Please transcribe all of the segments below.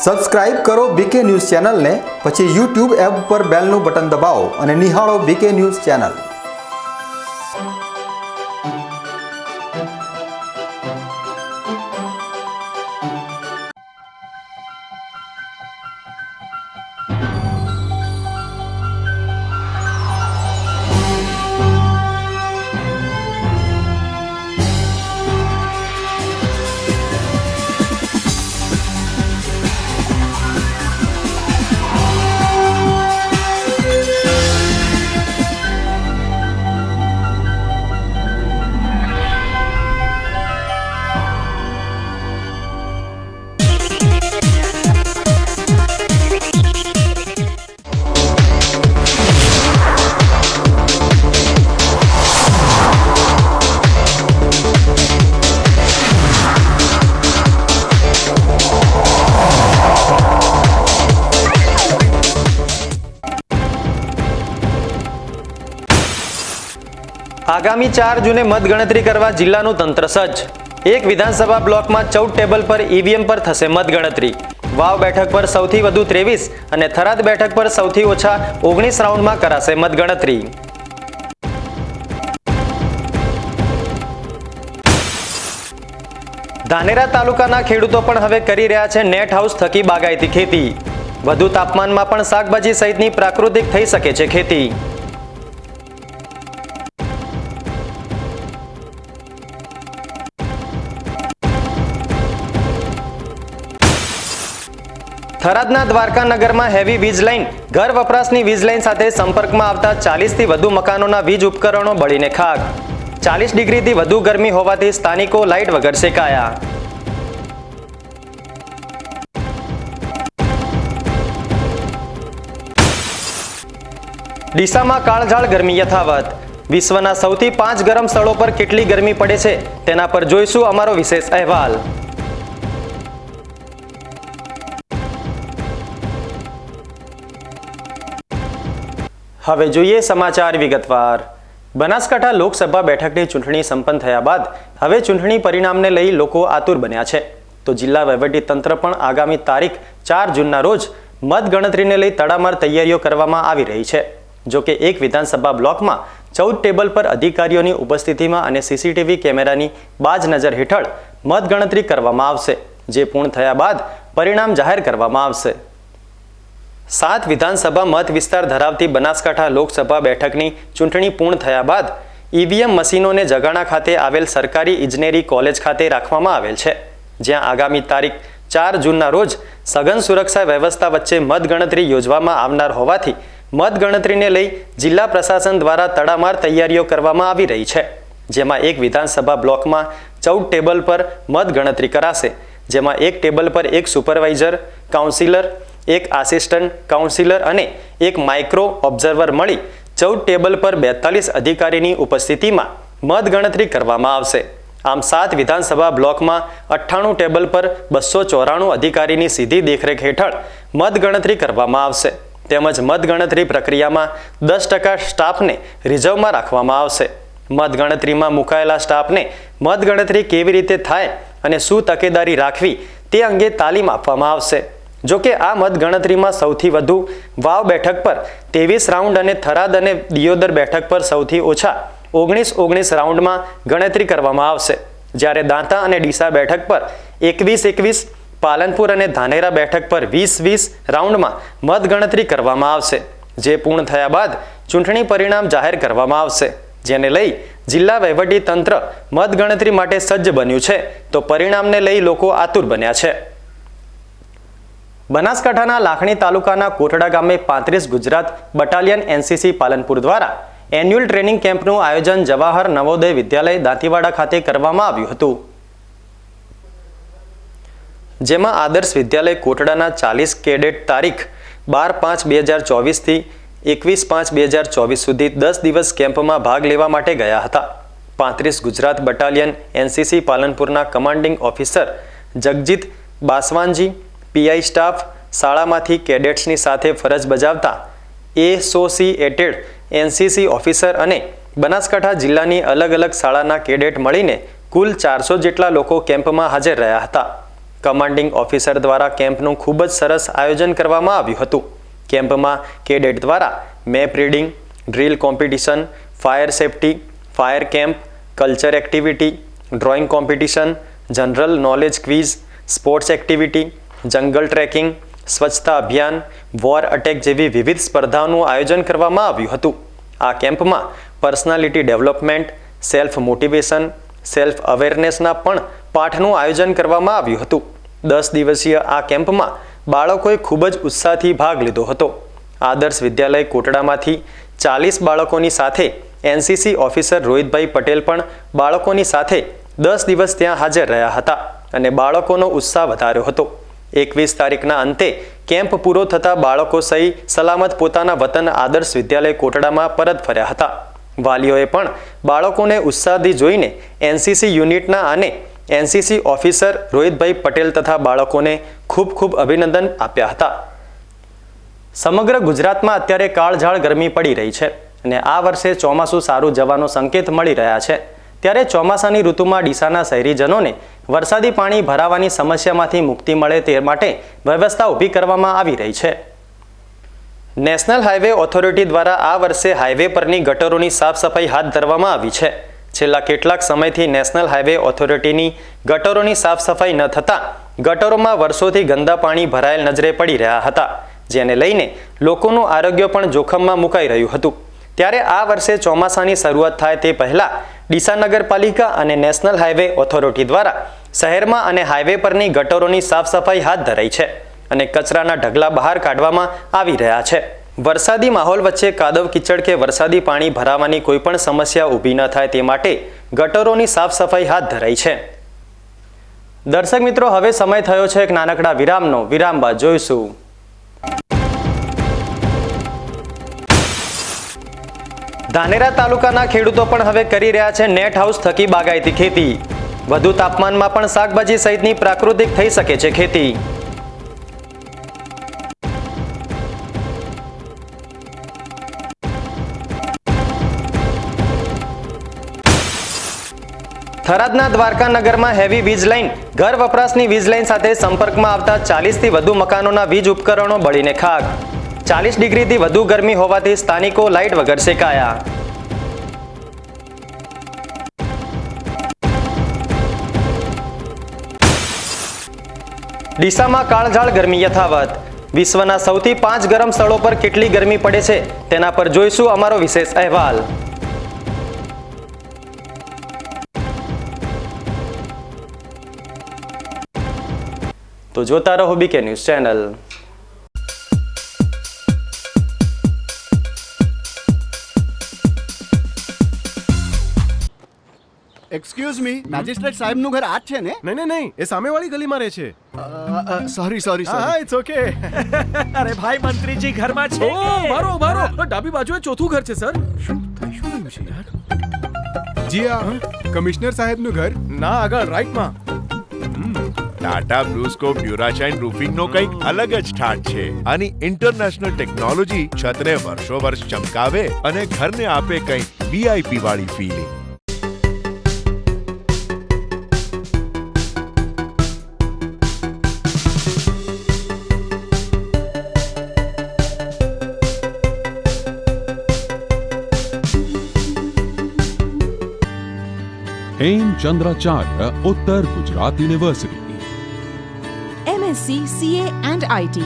Subscribe કરો બીકે news ચેનલને, પછી YouTube એપ પર બેલનું બટન દબાવો અને નિહાળો બીકે ન્યૂઝ ચેનલ। આગામી 4 જૂને મતગણતરી કરવા જિલ્લાનું તંત્ર સજ્જ। એક વિધાનસભા બ્લોકમાં 14 ટેબલ પર ઈવીએમ પર થશે મતગણતરી। વાવ બેઠક પર સૌથી વધુ 23 અને થરાદ બેઠક પર સૌથી ઓછા 19 રાઉન્ડમાં કરાશે મતગણતરી। ધાનેરા તાલુકાના ખેડૂતો પણ હવે કરી રહ્યા છે નેટ હાઉસ થકી બાગાયતી ખેતી। વધુ તાપમાનમાં પણ શાકભાજી સહિતની પ્રાકૃતિક થઈ શકે છે ખેતી। થરાદના દ્વારકા નગરમાં હેવી વીજ લાઇન ઘર વપરાશની વીજ લાઇન સાથે સંપર્કમાં આવતા 40 થી વધુ મકાનોના વીજ ઉપકરણો બળીને ખાક। 40 ડિગ્રીથી વધુ ગરમી હોવાથી સ્થાનિકો લાઇટ વગર શેકાયા। ડીસામાં કાળઝાળ ગરમી યથાવત। વિશ્વના સૌથી 5 ગરમ સ્થળો પર કેટલી ગરમી પડે છે તેના પર જોઈશું અમારો વિશેષ અહેવાલ। હવે જોઈએ સમાચાર વિગતવાર। બનાસકાંઠા લોકસભા બેઠકની ચૂંટણી સંપન્ન થયા બાદ હવે ચૂંટણી પરિણામને લઈ લોકો આતુર બન્યા છે। તો જિલ્લા વહીવટી તંત્ર પણ આગામી તારીખ 4 જૂનના રોજ મતગણતરીને લઈ તડામાર તૈયારીઓ કરવામાં આવી રહી છે। જો કે એક વિધાનસભા બ્લોકમાં 14 ટેબલ પર અધિકારીઓની ઉપસ્થિતિમાં અને સીસીટીવી કેમેરાની બાજ નજર હેઠળ મતગણતરી કરવામાં આવશે, જે પૂર્ણ થયા બાદ પરિણામ જાહેર કરવામાં આવશે। 7 વિધાનસભા મત વિસ્તાર ધરાવતી બનાસકાંઠા લોકસભા બેઠકની ચૂંટણી પૂર્ણ થયા બાદ ઈવીએમ મશીનોને જગાણા ખાતે આવેલ સરકારી ઇજનેરી કોલેજ ખાતે રાખવામાં આવેલ છે, જ્યાં આગામી તારીખ 4 જૂનના રોજ સઘન સુરક્ષા વ્યવસ્થા વચ્ચે મતગણતરી યોજવામાં આવનાર હોવાથી મતગણતરીને લઈ જિલ્લા પ્રશાસન દ્વારા તડામાર તૈયારીઓ કરવામાં આવી રહી છે। જેમાં એક વિધાનસભા બ્લોકમાં 14 ટેબલ પર મતગણતરી કરાશે, જેમાં એક ટેબલ પર એક સુપરવાઇઝર કાઉન્સિલર, એક આસિસ્ટન્ટ કાઉન્સિલર અને એક માઇક્રો ઓબ્ઝર્વર મળી 14 ટેબલ પર 42 અધિકારીની ઉપસ્થિતિમાં મતગણતરી કરવામાં આવશે। આમ 7 વિધાનસભા બ્લોકમાં 98 ટેબલ પર 294 અધિકારીની સીધી દેખરેખ હેઠળ મતગણતરી કરવામાં આવશે, તેમજ મતગણતરી પ્રક્રિયામાં 10% સ્ટાફને રિઝર્વમાં રાખવામાં આવશે। મતગણતરીમાં મુકાયેલા સ્ટાફને મતગણતરી કેવી રીતે થાય અને શું તકેદારી રાખવી તે અંગે તાલીમ આપવામાં આવશે। જો કે આ મતગણતરીમાં સૌથી વધુ વાવ બેઠક પર 23 રાઉન્ડ અને થરાદ અને દિયોદર બેઠક પર સૌથી ઓછા 19 રાઉન્ડમાં ગણતરી કરવામાં આવશે, જ્યારે દાંતા અને ડીસા બેઠક પર 21, પાલનપુર અને ધાનેરા બેઠક પર 20 રાઉન્ડમાં મતગણતરી કરવામાં આવશે, જે પૂર્ણ થયા બાદ ચૂંટણી પરિણામ જાહેર કરવામાં આવશે, જેને લઈ જિલ્લા વહીવટી તંત્ર મતગણતરી માટે સજ્જ બન્યું છે। તો પરિણામને લઈ લોકો આતુર બન્યા છે। બનાસકાંઠાના લાખણી તાલુકાના કોટડા ગામે 35 ગુજરાત બટાલિયન એનસીસી પાલનપુર દ્વારા એન્યુઅલ ટ્રેનિંગ કેમ્પનું આયોજન જવાહર નવોદય વિદ્યાલય દાંતીવાડા ખાતે કરવામાં આવ્યું હતું, જેમાં આદર્શ વિદ્યાલય કોટડાના 40 કેડેટ તારીખ 12/5/2024 થી 21/5/2024 સુધી 10 દિવસ કેમ્પમાં ભાગ લેવા માટે ગયા હતા। 35 ગુજરાત બટાલિયન એનસીસી પાલનપુરના commanding officer Jagjit Baswanji, PI staff, શાળામાંથી કેડેટ્સની સાથે ફરજ બજાવતા એસોસિએટેડ એનસીસી ઓફિસર અને બનાસકાંઠા જિલ્લાની અલગ અલગ શાળાના કેડેટ મળીને કુલ 400 જેટલા લોકો કેમ્પમાં હાજર રહ્યા હતા। કમાન્ડિંગ ઓફિસર દ્વારા કેમ્પનું ખૂબ જ સરસ આયોજન કરવામાં આવ્યું હતું. કેમ્પમાં કેડેટ દ્વારા map reading, drill competition, fire safety, fire camp, culture activity, drawing competition, general knowledge quiz, sports activity, જંગલ ટ્રેકિંગ, સ્વચ્છતા અભિયાન, વોર અટેક જેવી વિવિધ સ્પર્ધાઓનું આયોજન કરવામાં આવ્યું હતું. આ કેમ્પમાં personality development, self motivation, self અવેરનેસના પણ પાઠનું આયોજન કરવામાં આવ્યું હતું. 10 દિવસીય આ કેમ્પમાં બાળકોએ ખૂબ જ ઉત્સાહથી ભાગ લીધો હતો. આદર્શ વિદ્યાલય કોટડામાંથી 40 બાળકોની સાથે એનસીસી ઓફિસર રોહિતભાઈ પટેલ પણ બાળકોની સાથે 10 દિવસ ત્યાં હાજર રહ્યા હતા અને બાળકોનો ઉત્સાહ વધાર્યો હતો. 21 તારીખના અંતે કેમ્પ પૂરો થતાં બાળકો સહી સલામત પોતાના વતન આદર્શ વિદ્યાલય કોટડામાં પરત ફર્યા હતા. વાલીઓએ પણ બાળકોને ઉત્સાહથી જોઈને એનસીસી યુનિટના અને એનસીસી ઓફિસર રોહિતભાઈ પટેલ તથા બાળકોને ખૂબ ખૂબ અભિનંદન આપ્યા હતા. સમગ્ર ગુજરાતમાં અત્યારે કાળઝાળ ગરમી પડી રહી છે અને આ વર્ષે ચોમાસું સારું જવાનો સંકેત મળી રહ્યા છે. ત્યારે ચોમાસાની ઋતુમાં ડીસાના શહેરીજનોને વરસાદી પાણી ભરાવાની સમસ્યામાંથી મુક્તિ મળે તે માટે વ્યવસ્થા ઊભી કરવામાં આવી રહી છે. નેશનલ હાઈવે ઓથોરિટી દ્વારા આ વર્ષે હાઈવે પરની ગટરોની સાફ સફાઈ હાથ ધરવામાં આવી છે. છેલ્લા કેટલાક સમયથી નેશનલ હાઈવે ઓથોરિટીની ગટરોની સાફ સફાઈ ન થતાં ગટરોમાં વર્ષોથી ગંદા પાણી ભરાયેલ નજરે પડી રહ્યા હતા, જેને લઈને લોકોનું આરોગ્ય પણ જોખમમાં મુકાઈ રહ્યું હતું. ત્યારે આ વર્ષે ચોમાસાની શરૂઆત થાય તે પહેલા ડીસા નગરપાલિકા અને નેશનલ હાઈવે ઓથોરિટી દ્વારા શહેરમાં અને હાઈવે પરની ગટરોની સાફ સફાઈ હાથ ધરાઈ છે અને કચરાના ઢગલા બહાર કાઢવામાં આવી રહ્યા છે. વરસાદી માહોલ વચ્ચે કાદવ કીચડ કે વરસાદી પાણી ભરાવાની કોઈ પણ સમસ્યા ઊભી ન થાય તે માટે ગટરોની સાફ સફાઈ હાથ ધરાઈ છે. દર્શક મિત્રો, હવે સમય થયો છે એક નાનકડા વિરામનો. વિરામ બાદ જોઈશું. ધાનેરા તાલુકાના ખેડૂતો પણ હવે કરી રહ્યા છે નેટ હાઉસ થકી બાગાયતી ખેતી. વધુ તાપમાનમાં પણ શાકભાજી સહિતની પ્રાકૃતિક થઈ શકે છે ખેતી. થરાદના દ્વારકા નગરમાં હેવી વીજ લાઇન ઘર વપરાશની વીજ લાઇન સાથે સંપર્કમાં આવતા 40થી વધુ મકાનોના વીજ ઉપકરણો બળીને ખાક. 40 ડિગ્રીથી વધુ ગરમી હોવાથી સ્થાનિકો લાઇટ વગર શેકાયા. ડીસામાં કાળઝાળ ગરમી યથાવત. વિશ્વના સૌથી 5 ગરમ સ્થળો પર કેટલી ગરમી પડે છે તેના પર જોઈશું અમારો વિશેષ અહેવાલ. તો જોતા રહો BK news channel. Excuse me, magistrate સાહેબનું ઘર આ જ છે ને? નહીં, એ સામેવાળી ગલીમાં રહે છે. સોરી હા, ઇટ્સ ઓકે. અરે ભાઈ, મંત્રીજી ઘરમાં છે ઓ મારો ડાબી બાજુએ ચોથું ઘર છે સર. શું થયું છે યાર? જી આ કમિશનર સાહેબનું ઘર? ના, આગળ રાઈટમાં. ટાટા બ્લુસ્કોપ ડ્યુરાશાઇન રૂફિંગનો કંઈક અલગ જ ઠાટ છે. આની ઇન્ટરનેશનલ ટેકનોલોજી છતને વર્ષો વર્ષ ચમકાવે અને ઘરને આપે કંઈક વીઆઈપી વાળી feeling. Hemchandracharya Uttar Gujarat university MSc CA and IT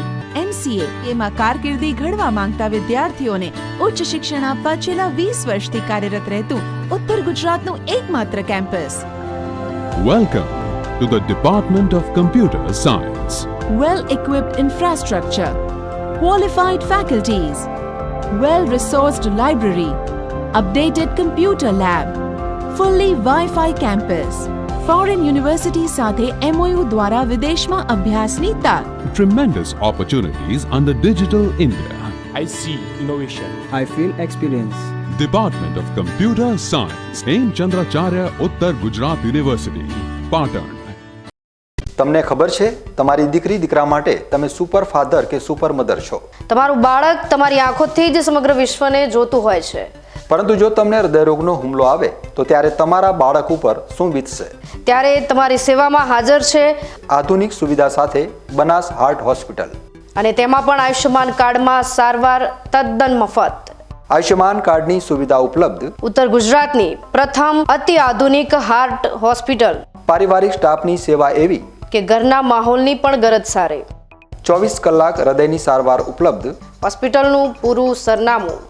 MCA એમાં કારકિર્દી ઘડવા માંગતા વિદ્યાર્થીઓને ઉચ્ચ શિક્ષણ આપવા છેલ્લા 20 વર્ષથી કાર્યરત રહેતું ઉત્તર ગુજરાતનું એકમાત્ર campus. Welcome to the department of computer science. Well equipped infrastructure, qualified faculties, well resourced library, updated computer lab, fully Wi-Fi campus. Foreign university સાથે MOU દ્વારા વિદેશમાં અભ્યાસની તક. Tremendous opportunities under Digital India. I see innovation. I feel experience. Department of Computer Science, Hemchandracharya Uttar Gujarat university, Patan. તમને ખબર છે તમારી દીકરી દીકરા માટે તમે સુપર ફાધર કે સુપર મધર છો. તમારું બાળક તમારી આંખોથી જ સમગ્ર વિશ્વને જોતું હોય છે, પરંતુ જો તમને હૃદયરોગનો હુમલો આવે તો ત્યારે તમારા બાળક ઉપર શું વીતશે? ત્યારે તમારી સેવામાં હાજર છે આધુનિક સુવિધા સાથે બનાસ હાર્ટ હોસ્પિટલ, અને તેમાં પણ આયુષ્યમાન કાર્ડમાં સારવાર તદ્દન મફત. આયુષ્યમાન કાર્ડની સુવિધા ઉપલબ્ધ. ઉત્તર ગુજરાતની પ્રથમ અતિ આધુનિક હાર્ટ હોસ્પિટલ. પારિવારિક સ્ટાફની સેવા એવી કે ઘરના માહોલની પણ ગરજ સારે. 24 કલાક હૃદયની સારવાર ઉપલબ્ધ. હોસ્પિટલનું પૂરું સરનામું.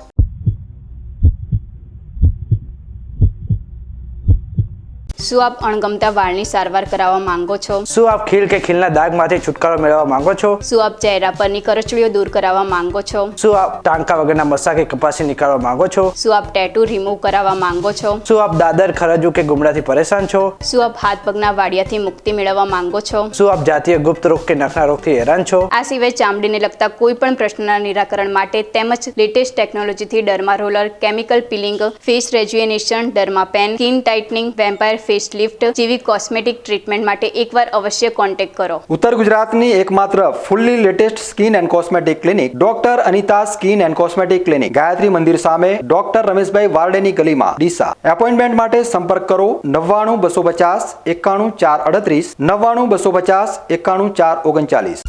શું આપ અણગમતા વાળની સારવાર કરાવવા માંગો છો? શું આપ ખીલ કે ખીલના દાગમાંથી છુટકારો મેળવવા માંગો છો? શું આપ ચહેરા પરની કરચલીઓ દૂર કરાવવા માંગો છો? શું આપ ટાંકા વગરના મસા કે કપાસી નીકાળવા માંગો છો? શું આપ ટેટુ રિમૂવ કરાવવા માંગો છો? શું આપ દાદર ખરજુ કે ગુમડાથી પરેશાન છો? શું આપ હાથ પગના વાડિયાથી મુક્તિ મેળવવા માંગો છો? શું આપ જાતીય ગુપ્ત રોગ કે નખના રોગથી હેરાન છો? આ સિવાય ચામડીને લગતા કોઈ પણ પ્રશ્નના નિરાકરણ માટે તેમજ લેટેસ્ટ ટેકનોલોજીથી derma roller, chemical peeling, face rejuvenation, derma pen, skin tightening, vampire face lift જેવી કોસ્મેટિક ટ્રીટમેન્ટ માટે એકવાર અવશ્ય કોન્ટેક્ટ કરો. ઉત્તર ગુજરાતની એકમાત્ર fully latest skin and cosmetic clinic doctor Anita skin and cosmetic clinic, Gayatri Mandir સામે, ડોક્ટર રમેશભાઈ વારડેની ગલીમાં, ડીસા. એપોઇન્ટમેન્ટ માટે સંપર્ક કરો 99 250 91 438, 99 250 91 439.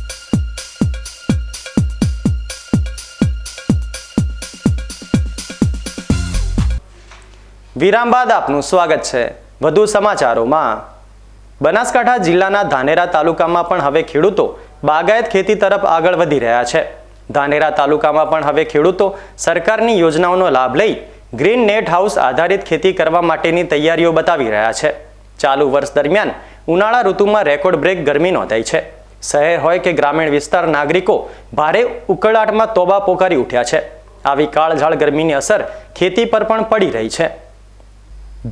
વિરામ બાદ આપનું સ્વાગત છે. વધુ સમાચારોમાં. બનાસકાંઠા જિલ્લાના ધાનેરા તાલુકામાં પણ હવે ખેડૂતો બાગાયત ખેતી તરફ આગળ વધી રહ્યા છે. ધાનેરા તાલુકામાં પણ હવે ખેડૂતો સરકારની યોજનાઓનો લાભ લઈ ગ્રીન નેટ હાઉસ આધારિત ખેતી કરવા માટેની તૈયારીઓ બતાવી રહ્યા છે. ચાલુ વર્ષ દરમિયાન ઉનાળા ઋતુમાં રેકોર્ડ બ્રેક ગરમી નોંધાઈ છે. શહેર હોય કે ગ્રામીણ વિસ્તાર, નાગરિકો ભારે ઉકળાટમાં તોબા પોકારી ઉઠ્યા છે. આવી કાળઝાળ ગરમીની અસર ખેતી પર પણ પડી રહી છે.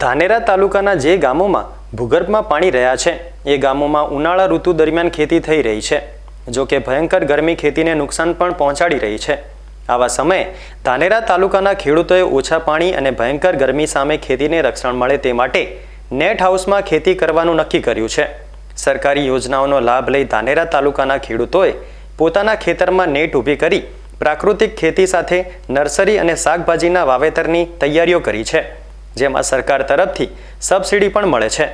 ધાનેરા તાલુકાના જે ગામોમાં ભૂગર્ભમાં પાણી રહ્યા છે એ ગામોમાં ઉનાળા ઋતુ દરમિયાન ખેતી થઈ રહી છે. જો કે ભયંકર ગરમી ખેતીને નુકસાન પણ પહોંચાડી રહી છે. આવા સમયે ધાનેરા તાલુકાના ખેડૂતોએ ઓછા પાણી અને ભયંકર ગરમી સામે ખેતીને રક્ષણ મળે તે માટે નેટ હાઉસમાં ખેતી કરવાનું નક્કી કર્યું છે. સરકારી યોજનાઓનો લાભ લઈ ધાનેરા તાલુકાના ખેડૂતોએ પોતાના ખેતરમાં નેટ ઊભી કરી પ્રાકૃતિક ખેતી સાથે નર્સરી અને શાકભાજીના વાવેતરની તૈયારીઓ કરી છે, જેમાં સરકાર તરફથી સબસિડી પણ મળે છે.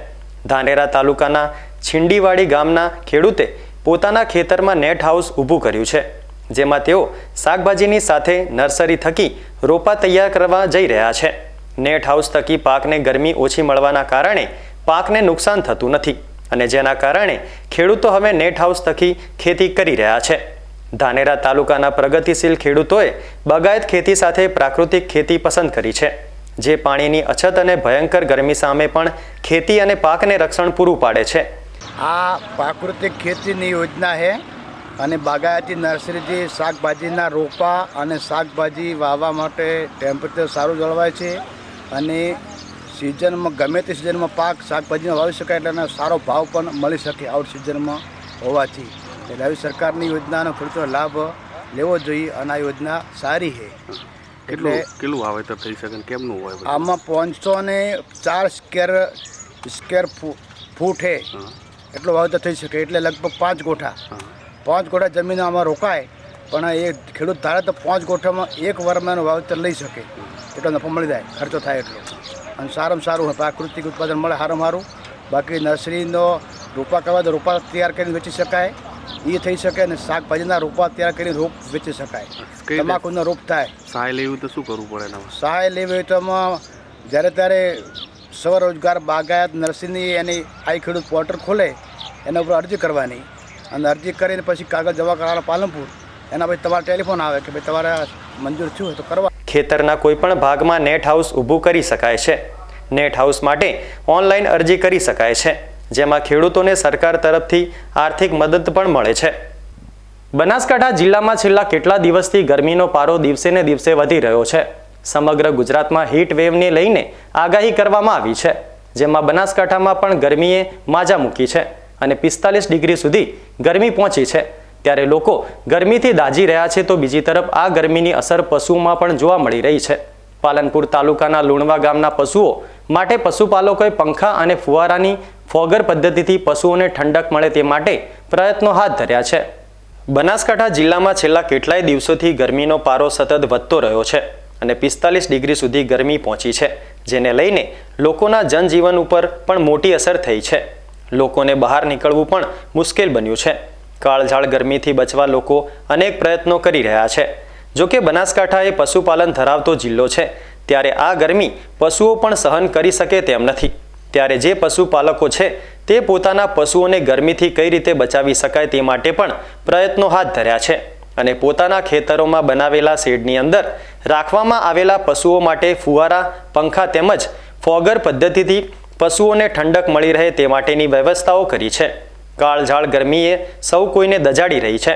ધાનેરા તાલુકાના છીંડીવાડી ગામના ખેડૂતે પોતાના ખેતરમાં નેટ હાઉસ ઊભું કર્યું છે, જેમાં તેઓ શાકભાજીની સાથે નર્સરી થકી રોપા તૈયાર કરવા જઈ રહ્યા છે. નેટ હાઉસ થકી પાકને ગરમી ઓછી મળવાના કારણે પાકને નુકસાન થતું નથી અને જેના કારણે ખેડૂતો હવે નેટ હાઉસ થકી ખેતી કરી રહ્યા છે. ધાનેરા તાલુકાના પ્રગતિશીલ ખેડૂતોએ બાગાયત ખેતી સાથે પ્રાકૃતિક ખેતી પસંદ કરી છે, જે પાણીની અછત અને ભયંકર ગરમી સામે પણ ખેતી અને પાકને રક્ષણ પૂરું પાડે છે. આ પ્રાકૃતિક ખેતીની યોજના છે અને બાગાયતી નર્સરીથી શાકભાજીના રોપા અને શાકભાજી વાવવા માટે ટેમ્પરેચર સારું જળવાય છે અને સિઝનમાં ગમે તે સિઝનમાં પાક શાકભાજીનો વાવી શકાય એટલે એનો સારો ભાવ પણ મળી શકે આઉટ સિઝનમાં હોવાથી. એટલે આવી સરકારની યોજનાનો ખેડૂતોનો લાભ લેવો જોઈએ અને આ યોજના સારી છે. કેટલું વાવેતર થઈ શકે, કેમનું હોય? આમાં 504 સ્ક્વેર ફૂટ છે એટલું વાવેતર થઈ શકે, એટલે લગભગ 5 ગોઠા જમીન આમાં રોકાય, પણ એ ખેડૂત ધારે તો 5 ગોઠામાં એક વર્ષમાં વાવેતર લઈ શકે એટલો નફો મળી જાય, ખર્ચો થાય એટલો. અને સારામાં સારું પ્રાકૃતિક ઉત્પાદન મળે સારું. બાકી નર્સરીનો રોપા કરવા તો રોપા તૈયાર કરીને વેચી શકાય, એ થઈ શકે, અને શાકભાજીના રોપા તૈયાર કરીને રોપ વેચી શકાય. તમાકુનો રોપ થાય. સહાય લેવી તો શું કરવું પડે એનામાં? સહાય લેવી હોય તો એમાં જ્યારે ત્યારે સ્વરોજગાર બાગાયત નર્સરીની એની આઈ ખેડૂત પોર્ટલ ખોલે એના ઉપર અરજી કરવાની, અને અરજી કરીને પછી કાગળ જમા કરવાના પાલનપુર, એના પછી તમારા ટેલિફોન આવે કે ભાઈ તમારે મંજૂર થયું હોય તો કરવા. ખેતરના કોઈ પણ ભાગમાં નેટ હાઉસ ઊભું કરી શકાય છે. નેટ હાઉસ માટે ઓનલાઈન અરજી કરી શકાય છે, જેમાં ખેડૂતોને સરકાર તરફથી આર્થિક મદદ પણ મળે છે. બનાસકાંઠા જિલ્લામાં છેલ્લા કેટલા દિવસથી ગરમીનો પારો દિવસે ને દિવસે વધી રહ્યો છે. સમગ્ર ગુજરાતમાં હીટ વેવને લઈને આગાહી કરવામાં આવી છે, જેમાં બનાસકાંઠામાં પણ ગરમીએ માજા મૂકી છે અને 45 ડિગ્રી સુધી ગરમી પહોંચી છે. ત્યારે લોકો ગરમીથી દાઝી રહ્યા છે, તો બીજી તરફ આ ગરમીની અસર પશુઓમાં પણ જોવા મળી રહી છે. પાલનપુર તાલુકાના લુણવા ગામના પશુઓ માટે પશુપાલકોએ પંખા અને ફુવારાની ફોગર પદ્ધતિથી પશુઓને ઠંડક મળે તે માટે પ્રયત્નો હાથ ધર્યા છે. બનાસકાંઠા જિલ્લામાં છેલ્લા કેટલાય દિવસોથી ગરમીનો પારો સતત વધતો રહ્યો છે અને 45 ડિગ્રી સુધી ગરમી પહોંચી છે, જેને લઈને લોકોના જનજીવન ઉપર પણ મોટી અસર થઈ છે. લોકોને બહાર નીકળવું પણ મુશ્કેલ બન્યું છે. કાળઝાળ ગરમીથી બચવા લોકો અનેક પ્રયત્નો કરી રહ્યા છે. જો કે બનાસકાંઠા એ પશુપાલન ધરાવતો જિલ્લો છે, ત્યારે આ ગરમી પશુઓ પણ સહન કરી શકે તેમ નથી. ત્યારે જે પશુપાલકો છે તે પોતાના પશુઓને ગરમીથી કઈ રીતે બચાવી શકાય તે માટે પણ પ્રયત્નો હાથ ધર્યા છે અને પોતાના ખેતરોમાં બનાવેલા શેડની અંદર રાખવામાં આવેલા પશુઓ માટે ફુવારા, પંખા તેમજ ફોગર પદ્ધતિથી પશુઓને ઠંડક મળી રહે તે માટેની વ્યવસ્થાઓ કરી છે. કાળઝાળ ગરમીએ સૌ કોઈને દજાડી રહી છે,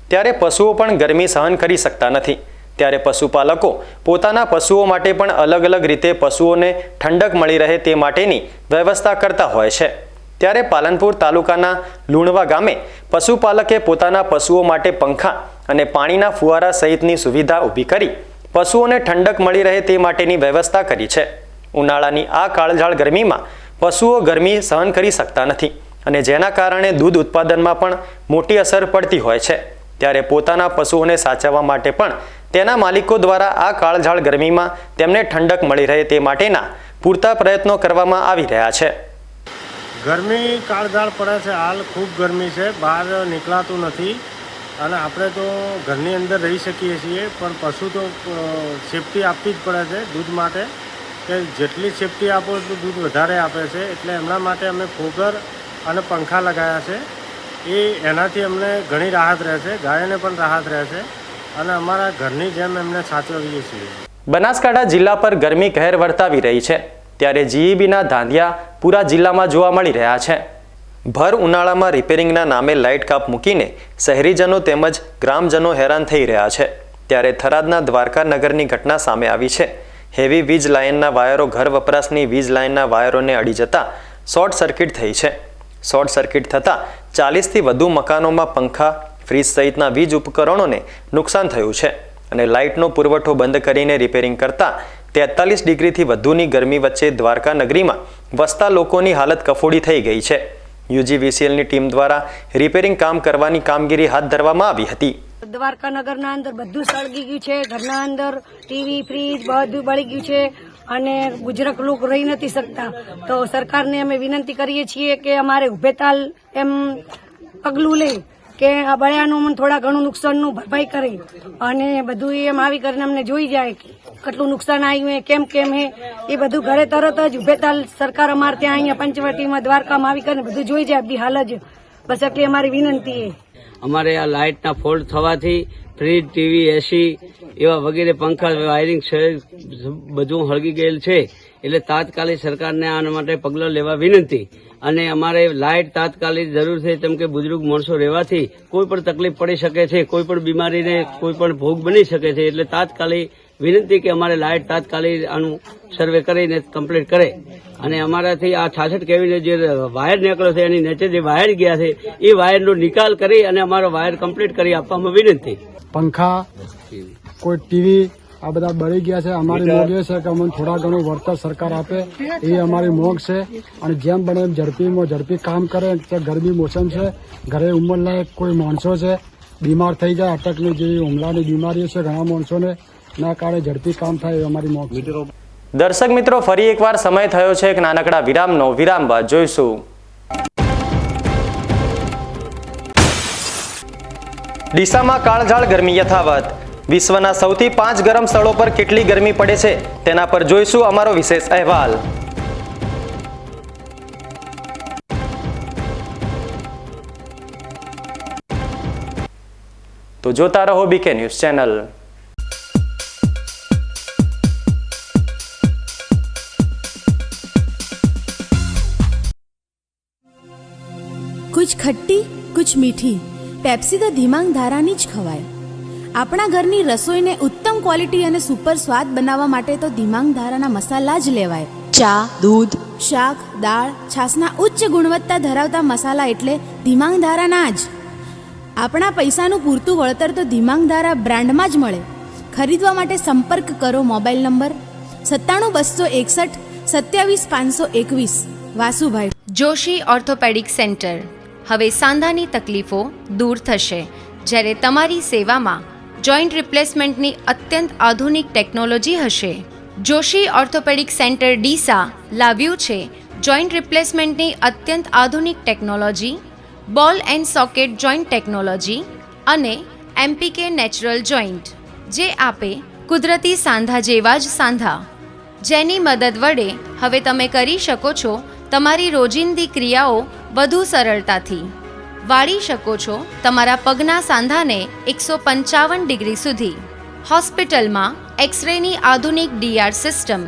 ત્યારે પશુઓ પણ ગરમી સહન કરી શકતા નથી. ત્યારે પશુપાલકો પોતાના પશુઓ માટે પણ અલગ અલગ રીતે પશુઓને ઠંડક મળી રહે તે માટેની વ્યવસ્થા કરતા હોય છે. ત્યારે પાલનપુર તાલુકાના લુણવા ગામે પશુપાલકે પોતાના પશુઓ માટે પંખા અને પાણીના ફુવારા સહિતની સુવિધા ઊભી કરી પશુઓને ઠંડક મળી રહે તે માટેની વ્યવસ્થા કરી છે. ઉનાળાની આ કાળઝાળ ગરમીમાં પશુઓ ગરમી સહન કરી શકતા નથી અને જેના કારણે દૂધ ઉત્પાદનમાં પણ મોટી અસર પડતી હોય છે. ત્યારે પોતાના પશુઓને સાચવવા માટે પણ તેના માલિકો દ્વારા આ કાળઝાળ ગરમીમાં તેમને ઠંડક મળી રહે તે માટેના પૂરતા પ્રયત્નો કરવામાં આવી રહ્યા છે. ગરમી કાળઝાળ પડે છે, હાલ ખૂબ ગરમી છે, બહાર નીકળાતું નથી અને આપણે તો ઘરની અંદર રહી શકીએ છીએ, પણ પશુ તો સેફટી આપવી જ પડે છે દૂધ માટે, કે જેટલી સેફટી આપો એટલું દૂધ વધારે આપે છે. એટલે એમના માટે અમે ફોગર અને પંખા લગાવ્યા છે. એનાથી અમને ઘણી રાહત રહે છે, ગાયને પણ રાહત રહે છે અને અમારા ઘરની જેમ એમને સાચવીએ છીએ. બનાસકાંઠા જિલ્લા પર ગરમી કહેર વર્તાવી રહી છે, ત્યારે જીઈબીના ધાંધિયા પૂરા જિલ્લામાં જોવા મળી રહ્યા છે. ભર ઉનાળામાં રિપેરિંગના નામે લાઇટ કાપ મૂકીને શહેરીજનો તેમજ ગ્રામજનો હેરાન થઈ રહ્યા છે. ત્યારે થરાદના દ્વારકા નગરની ઘટના સામે આવી છે. હેવી વીજ લાઇનના વાયરો ઘર વપરાશની વીજ લાઇનના વાયરોને અડી જતા શોર્ટ સર્કિટ થઈ છે. શોર્ટ સર્કિટ થતાં 40થી વધુ મકાનોમાં પંખા, ફ્રીજ સહિતના વીજ ઉપકરણોને નુકસાન થયું છે અને લાઇટનો પુરવઠો બંધ કરીને રિપેરિંગ કરતા 43 ડિગ્રીથી વધુની ગરમી વચ્ચે દ્વારકા નગરીમાં વસતા લોકોની હાલત કફોડી થઈ ગઈ છે. યુજીવીસીએલની ટીમ દ્વારા રિપેરિંગ કામ કરવાની કામગીરી હાથ ધરવામાં આવી હતી. દ્વારકા નગરના અંદર બધું સળગી ગયું છે, ઘરના અંદર ટીવી, ફ્રીજ બધું બળી ગયું છે અને ગુજરાત લોકો રહી નથી શકતા. તો સરકારને અમે વિનંતી કરીએ છીએ કે અમારે ઉભેતાલ એમ પગલું લે કે આ બળ્યાનું થોડા ઘણું નુકસાનનું ભરપાઈ કરે અને બધું એમ આવી કરીને અમને જોઈ જાય કેટલું નુકસાન આવ્યું કેમ હે એ બધું ઘરે તરત જ ઉભેતાલ સરકાર અમારે ત્યાં અહીંયા પંચવટીમાં દ્વારકામાં આવી કરીને બધું જોઈ જાય બી હાલ જ. બસ એટલી અમારી વિનંતી છે. અમારે આ લાઇટના ફોલ્ટ થવાથી ફ્રીજ, ટીવી, એસી એવા વગેરે પંખા, વાયરિંગ બધું હળગી ગયેલ છે. એટલે તાત્કાલિક સરકારને આના માટે પગલાં લેવા વિનંતી. અને અમારે લાઇટ તાત્કાલિક જરૂર છે, કેમ કે બુજુર્ગ માણસો રહેવાથી કોઈ પણ તકલીફ પડી શકે છે, કોઈ પણ બીમારીને કોઈ પણ ભોગ બની શકે છે. એટલે તાત્કાલિક વિનંતી કે અમારે લાઇટ તાત્કાલિક આનું સર્વે કરીને કમ્પ્લીટ કરે અને અમારાથી આ 66 કેવીનો જે વાયર નીકળ્યો છે એની નીચે જે વાયર ગયા છે એ વાયરનો નિકાલ કરી અને અમારો વાયર કમ્પ્લીટ કરી આપવામાં વિનંતી. પંખા, કોઈ ટીવી આ બધા બળી ગયા છે. અમારી મોગ એ છે કે અમને થોડા ઘણું વળતર સરકાર આપે, એ અમારી મોગ છે. અને જેમ બને એમ ઝડપી કામ કરે. ગરમી મોસમ છે, ઘરે ઉંમરલાયક કોઈ માણસો છે, બીમાર થઈ જાય, અટકની જેવી હુમલાની બીમારીઓ છે ઘણા માણસોને, ના કારણે ઝડપી કામ થાય એ અમારી મોગ છે. દર્શક મિત્રો, ફરી એકવાર સમય થયો છે એક નાનકડા વિરામનો. વિરામ બાદ જોઈશું. ડીસામાં કાળઝાળ ગરમી યથાવત. વિશ્વના સૌથી 5 ગરમ સ્થળો પર કેટલી ગરમી પડે છે તેના પર જોઈશું અમારો વિશેષ અહેવાલ. તો જોતા રહો બીકે ન્યૂઝ ચેનલ. कुछ खट्टी कुछ मीठी, पेप्सी तो धीमांग धारानी ज खवाय. આપણા ઘરની રસોઈને ઉત્તમ ક્વોલિટી અને સુપર સ્વાદ બનાવવા માટે તો ધીમાંગ ધારાના મસાલા જ લેવાય. ચા, દૂધ, શાક, દાળ, છાશના ઉચ્ચ ગુણવત્તા ધરાવતા મસાલા એટલે ધીમાંગ ધારાના જ. આપણા પૈસાનું પૂરતું વળતર તો ધીમાંગ ધારા બ્રાન્ડમાં જ મળે. ખરીદવા માટે સંપર્ક કરો mobile number 97 261 27 521. Vasubhai. Joshi orthopaedic centre. હવે સાંધાની તકલીફો દૂર થશે, જ્યારે તમારી સેવામાં જોઈન્ટ રિપ્લેસમેન્ટની અત્યંત આધુનિક ટેકનોલોજી હશે. જોશી ઓર્થોપેડિક સેન્ટર ડીસા લાવ્યું છે જોઈન્ટ રિપ્લેસમેન્ટની અત્યંત આધુનિક ટેકનોલોજી, બોલ એન્ડ સોકેટ જોઈન્ટ ટેકનોલોજી અને એમપીકે નેચરલ જોઈન્ટ, જે આપે કુદરતી સાંધા જેવા જ સાંધા, જેની મદદ વડે હવે તમે કરી શકો છો તમારી રોજિંદી ક્રિયાઓ વધુ સરળતાથી. વાળી શકો છો તમારા પગના સાંધાને 155 ડિગ્રી સુધી. હોસ્પિટલમાં એક્સરેની આધુનિક ડીઆર સિસ્ટમ,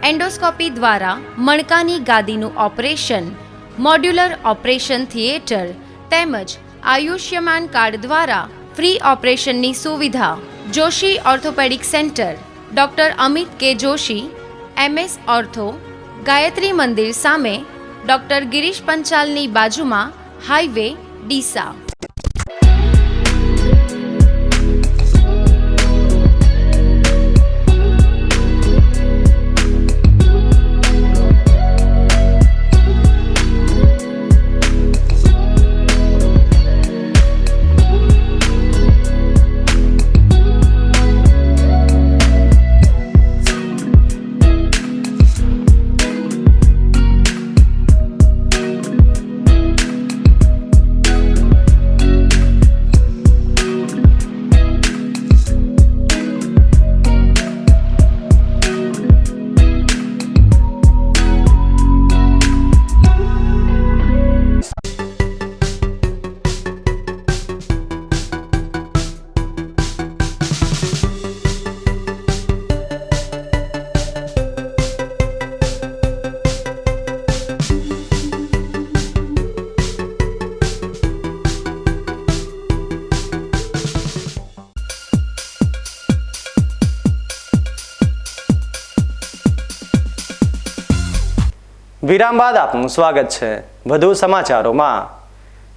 એન્ડોસ્કોપી દ્વારા મણકાની ગાદીનું ઓપરેશન, મોડ્યુલર ઓપરેશન થિયેટર તેમજ આયુષ્યમાન કાર્ડ દ્વારા ફ્રી ઓપરેશનની સુવિધા. Joshi orthopaedic centre, doctor Amit કે જોશી, MS ઓર્થો, ગાયત્રી મંદિર સામે, ડૉક્ટર ગિરીશ પંચાલની બાજુમાં, હાઈવે, ડીસા. વિરામ બાદ આપનું સ્વાગત છે. વધુ સમાચારોમાં.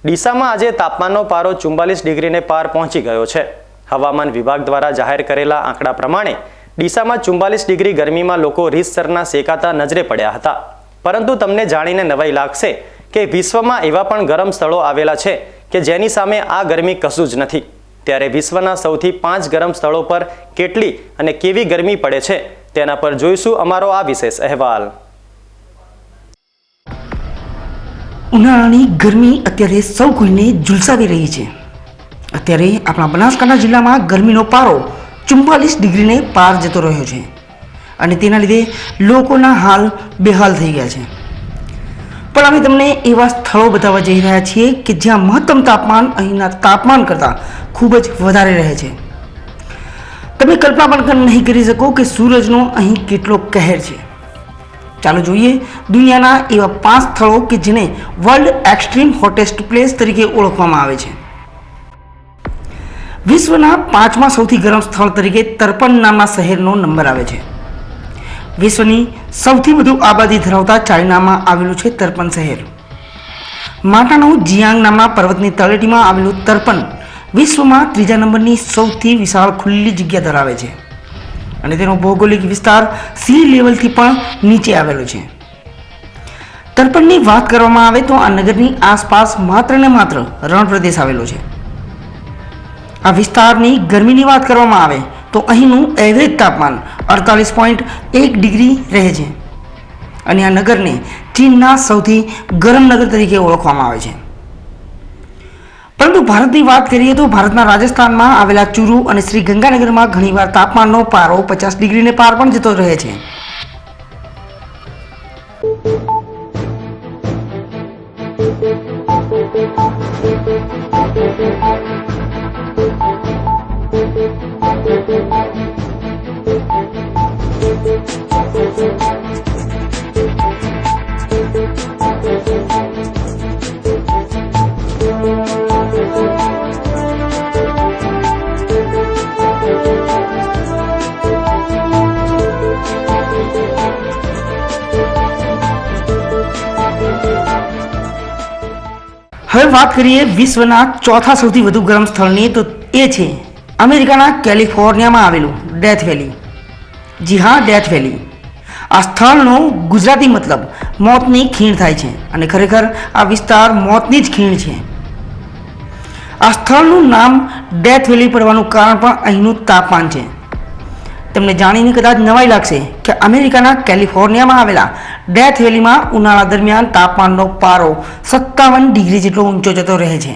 ડીસામાં આજે તાપમાનનો પારો 44 ડિગ્રીને પાર પહોંચી ગયો છે. હવામાન વિભાગ દ્વારા જાહેર કરેલા આંકડા પ્રમાણે ડીસામાં 44 ડિગ્રી ગરમીમાં લોકો રીતસરના શેકાતા નજરે પડ્યા હતા. પરંતુ તમને જાણીને નવાઈ લાગશે કે વિશ્વમાં એવા પણ ગરમ સ્થળો આવેલા છે કે જેની સામે આ ગરમી કશું જ નથી. ત્યારે વિશ્વના સૌથી 5 ગરમ સ્થળો પર કેટલી અને કેવી ગરમી પડે છે તેના પર જોઈશું અમારો આ વિશેષ અહેવાલ. ઉનાળાની ગરમી અત્યારે સૌ કોઈને ઝુલસાવી રહી છે. અત્યારે આપણા બનાસકાંઠા જિલ્લામાં ગરમીનો પારો 44 ડિગ્રીને પાર જતો રહ્યો છે અને તેના લીધે લોકોના હાલ બેહાલ થઈ ગયા છે. પણ અમે તમને એવા સ્થળો બતાવવા જઈ રહ્યા છીએ કે જ્યાં મહત્તમ તાપમાન અહીંના તાપમાન કરતાં ખૂબ જ વધારે રહે છે. તમે કલ્પના પણ નહીં કરી શકો કે સૂરજનો અહીં કેટલો કહેર છે. ચાલો જોઈએ દુનિયાના એવા 5 સ્થળો કે જેને વર્લ્ડ એક્સ્ટ્રીમ હોટેસ્ટ પ્લેસ તરીકે ઓળખવામાં આવે છે. વિશ્વના 5મા સૌથી ગરમ સ્થળ તરીકે તરપન નામના શહેરનો નંબર આવે છે. વિશ્વની સૌથી વધુ આબાદી ધરાવતા ચાઇનામાં આવેલું છે તરપન શહેર. માટાનું જિયાંગ નામના પર્વતની તળેટીમાં આવેલું તરપન વિશ્વમાં 3જા નંબરની સૌથી વિશાળ ખુલ્લી જગ્યા ધરાવે છે અને તેનો ભૌગોલિક વિસ્તાર સી લેવલથી પણ નીચે આવેલો છે. તરપનની વાત કરવામાં આવે તો આ નગરની આસપાસ માત્ર ને માત્ર રણ પ્રદેશ આવેલો છે. આ વિસ્તારની ગરમીની વાત કરવામાં આવે તો અહીંનું એવરેજ તાપમાન 48.1 ડિગ્રી રહે છે અને આ નગરને ચીનના સૌથી ગરમ નગર તરીકે ઓળખવામાં આવે છે. પરંતુ ભારતની વાત કરીએ તો ભારતના રાજસ્થાનમાં આવેલા ચુરુ અને શ્રી ગંગાનગરમાં ઘણીવાર તાપમાનનો પારો 50 ડિગ્રીને પાર પણ જતો રહે છે. હવે વાત કરીએ વિશ્વના 4થા સૌથી વધુ ગરમ સ્થળની તો એ છે અમેરિકાના કેલિફોર્નિયામાં આવેલું ડેથ વેલી. જી હા, ડેથ વેલી. આ સ્થળનો ગુજરાતી મતલબ મોતની ખીણ થાય છે અને ખરેખર આ વિસ્તાર મોતની જ ખીણ છે. આ સ્થળનું નામ ડેથ વેલી પડવાનું કારણ પણ અહીંનું તાપમાન છે. તમને જાણીને કદાચ નવાઈ લાગશે કે અમેરિકાના કેલિફોર્નિયામાં આવેલા ડેથ વેલીમાં ઉનાળા દરમિયાન તાપમાનનો પારો 57 ડિગ્રી જેટલો ઊંચો જતો રહે છે.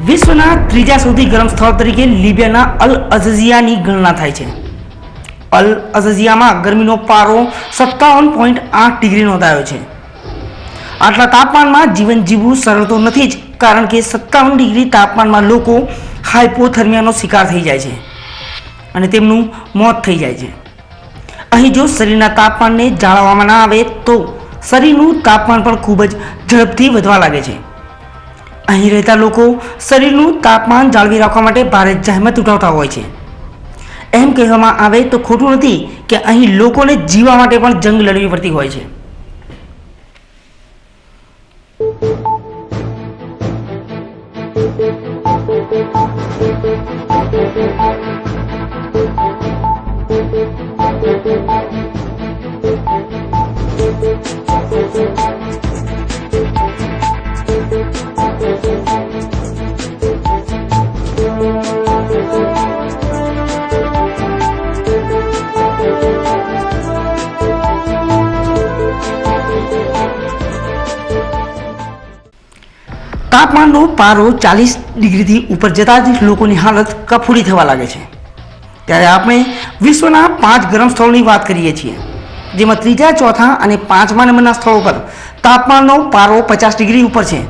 વિશ્વના ત્રીજા સૌથી ગરમ સ્થળ તરીકે લિબિયાના અલ અઝઝિયાની ગણના થાય છે. અલ અઝઝિયામાં ગરમીનો પારો 57.8 ડિગ્રી નોંધાયો છે. આટલા તાપમાનમાં જીવન જીવવું સરળ તો નથી જ, કારણ કે 57 ડિગ્રી તાપમાનમાં લોકો હાઇપોથર્મિયાનો શિકાર થઈ જાય છે અને તેમનું મોત થઈ જાય છે. અહીં જો શરીરના તાપમાનને જાળવવામાં ના આવે તો શરીરનું તાપમાન પણ ખૂબ જ ઝડપથી વધવા લાગે છે. અહીં રહેતા લોકો શરીરનું તાપમાન જાળવી રાખવા માટે ભારે જહેમત ઉઠાવતા હોય છે. એમ કહેવામાં આવે તો ખોટું નથી કે અહીં લોકોને જીવવા માટે પણ જંગ લડવી પડતી હોય છે. તાપમાનનો પારો 40 ડિગ્રીથી ઉપર જતાં જ લોકોની હાલત કફોડી થવા લાગે છે. ત્યારે આપણે વિશ્વના 5 ગરમ સ્થળોની વાત કરીએ છીએ, જેમાં ત્રીજા, ચોથા અને 5મા નંબરના સ્થળો પર તાપમાનનો પારો 50 ડિગ્રી ઉપર છે.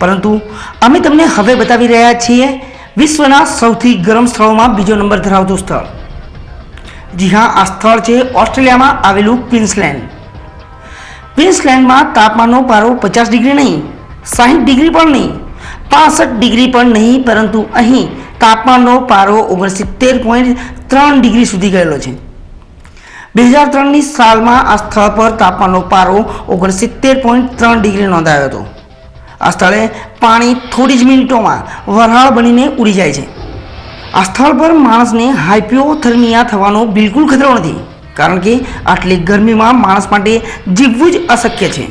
પરંતુ અમે તમને હવે બતાવી રહ્યા છીએ વિશ્વના સૌથી ગરમ સ્થળોમાં બીજો નંબર ધરાવતું સ્થળ. જી હા, આ સ્થળ છે ઓસ્ટ્રેલિયામાં આવેલું ક્વીન્સલેન્ડ. ક્વીન્સલેન્ડમાં તાપમાનનો પારો 50 ડિગ્રી નહીં, 60 ડિગ્રી પણ નહીં, 65 ડિગ્રી પણ નહીં, પરંતુ અહીં તાપમાનનો પારો 69.3 ડિગ્રી સુધી ગયેલો છે. 2003ની સાલમાં આ સ્થળ પર તાપમાનનો પારો 69.3 ડિગ્રી નોંધાયો હતો. આ સ્થળે પાણી થોડી જ મિનિટોમાં વરાળ બનીને ઉડી જાય છે. આ સ્થળ પર માણસને હાઇપોથર્મિયા થવાનો બિલકુલ ખતરો નથી, કારણ કે આટલી ગરમીમાં માણસ માટે જીવવું જ અશક્ય છે.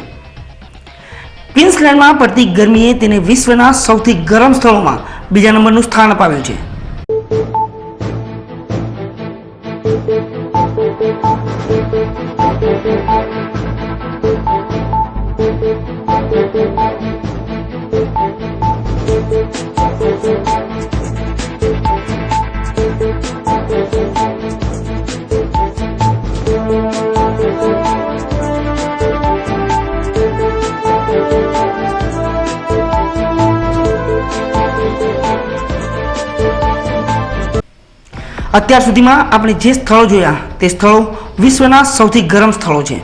ક્વીન્સલેન્ડમાં પડતી ગરમીએ તેને વિશ્વના સૌથી ગરમ સ્થળોમાં બીજા નંબરનું સ્થાન અપાવ્યું છે. અત્યાર સુધીમાં આપણે જે સ્થળો જોયા તે સ્થળો વિશ્વના સૌથી ગરમ સ્થળો છે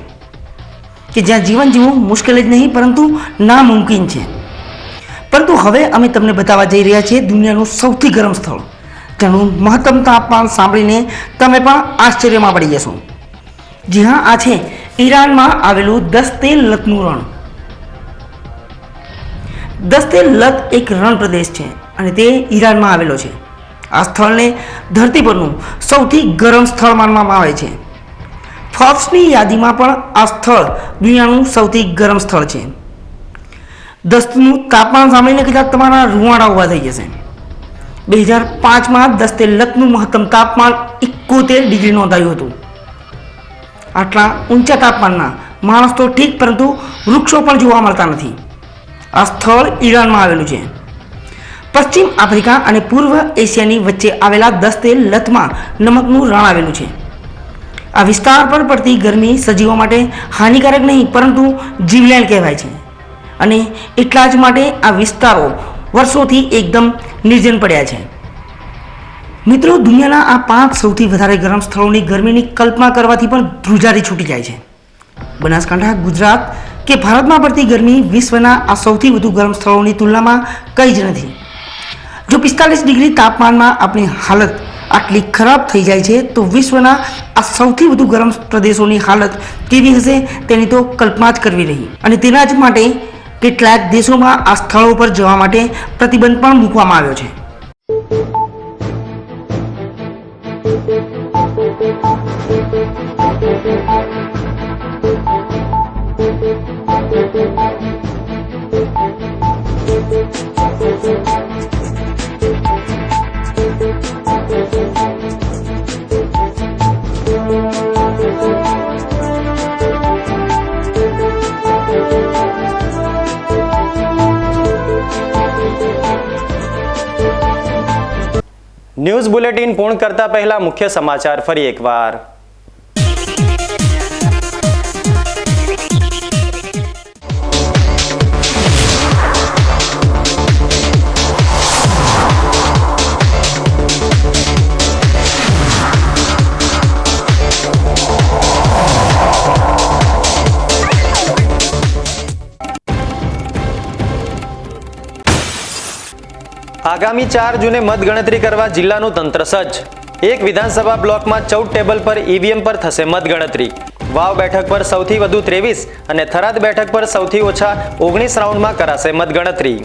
કે જ્યાં જીવન જીવવું મુશ્કેલ જ નહીં પરંતુ નામુમકિન છે. પરંતુ હવે અમે તમને બતાવવા જઈ રહ્યા છીએ દુનિયાનું સૌથી ગરમ સ્થળ, જેનું મહત્તમ તાપમાન સાંભળીને તમે પણ આશ્ચર્યમાં પડી જશો. જી હા, આ છે ઈરાનમાં આવેલું દસ્ત-એ-લતનું રણ. દસ્ત-એ-લત એક રણ પ્રદેશ છે અને તે ઈરાનમાં આવેલો છે. આ સ્થળને ધરતી પરનું સૌથી ગરમ સ્થળ માનવામાં આવે છે. ફોર્બ્સની યાદીમાં પણ આ સ્થળ દુનિયાનું સૌથી ગરમ સ્થળ છે. દસ્તનું તાપમાન સાંભળીને કદાચ તમારા રૂવાડા ઊભા થઈ જશે. 2005માં દસ્ત-એ-લતનું મહત્તમ તાપમાન 71 ડિગ્રી નોંધાયું હતું. આટલા ઊંચા તાપમાનના માણસ તો ઠીક, પરંતુ વૃક્ષો પણ જોવા મળતા નથી. આ સ્થળ ઈરાનમાં આવેલું છે. પશ્ચિમ આફ્રિકા અને પૂર્વ એશિયાની વચ્ચે આવેલા દસ્ત-એ-લતમાં નમકનું રણ આવેલું છે. આ વિસ્તાર પર પડતી ગરમી સજીવો માટે હાનિકારક નહીં પરંતુ જીવલેણ કહેવાય છે અને એટલા જ માટે આ વિસ્તારો વર્ષોથી એકદમ નિર્જન પડ્યા છે. મિત્રો, દુનિયાના આ 5 સૌથી વધારે ગરમ સ્થળોની ગરમીની કલ્પના કરવાથી પણ ધ્રુજારી છૂટી જાય છે. બનાસકાંઠા, ગુજરાત, કે ભારતમાં પડતી ગરમી વિશ્વના આ સૌથી વધુ ગરમ સ્થળોની તુલનામાં કંઈ જ નથી. જો 45 ડિગ્રી તાપમાનમાં આપણી હાલત આટલી ખરાબ થઈ જાય છે તો વિશ્વના આ સૌથી વધુ ગરમ પ્રદેશોની હાલત કેવી હશે તેની તો કલ્પના જ કરવી રહી. અને તેના જ માટે કેટલાક દેશોમાં આ સ્થળો પર જવા માટે પ્રતિબંધ પણ મૂકવામાં આવ્યો છે. ન્યૂઝ બુલેટિન પૂર્ણ કરતા પહેલા મુખ્ય સમાચાર ફરી એકવાર. આગામી 4 જૂને મતગણતરી કરવા જિલ્લાનું તંત્ર સજ્જ. એક વિધાનસભા બ્લોકમાં 14 ટેબલ પર ઈવીએમ પર થશે મતગણતરી. વાવ બેઠક પર સૌથી વધુ 23 અને થરાદ બેઠક પર સૌથી ઓછા 19 રાઉન્ડમાં કરાશે મતગણતરી.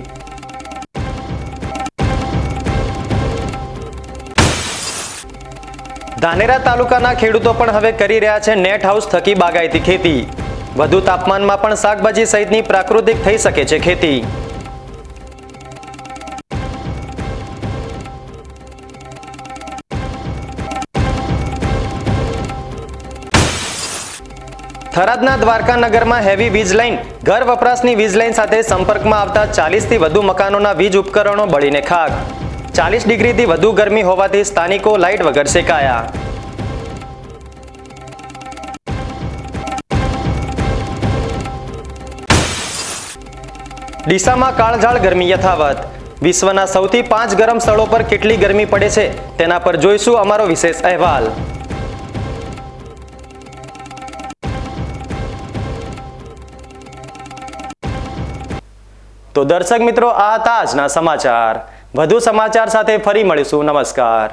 ધાનેરા તાલુકાના ખેડૂતો પણ હવે કરી રહ્યા છે નેટ હાઉસ થકી બાગાયતી ખેતી. વધુ તાપમાનમાં પણ શાકભાજી સહિતની પ્રાકૃતિક થઈ શકે છે ખેતી. થરાદના દ્વારકા નગરમાં હેવી વીજ લાઇન ઘર વપરાશની વીજ લાઇન સાથે સંપર્કમાં આવતા 40થી વધુ મકાનોના વીજ ઉપકરણો બળીને ખાક. 40 ડિગ્રીથી વધુ ગરમી હોવાથી સ્થાનિકો લાઇટ વગર શેકાયા. ડીસામાં કાળઝાળ ગરમી યથાવત. વિશ્વના સૌથી 5 ગરમ સ્થળો પર કેટલી ગરમી પડે છે તેના પર જોઈશું અમારો વિશેષ અહેવાલ. તો દર્શક મિત્રો, આ હતા આજના સમાચાર. વધુ સમાચાર સાથે ફરી મળીશું. નમસ્કાર.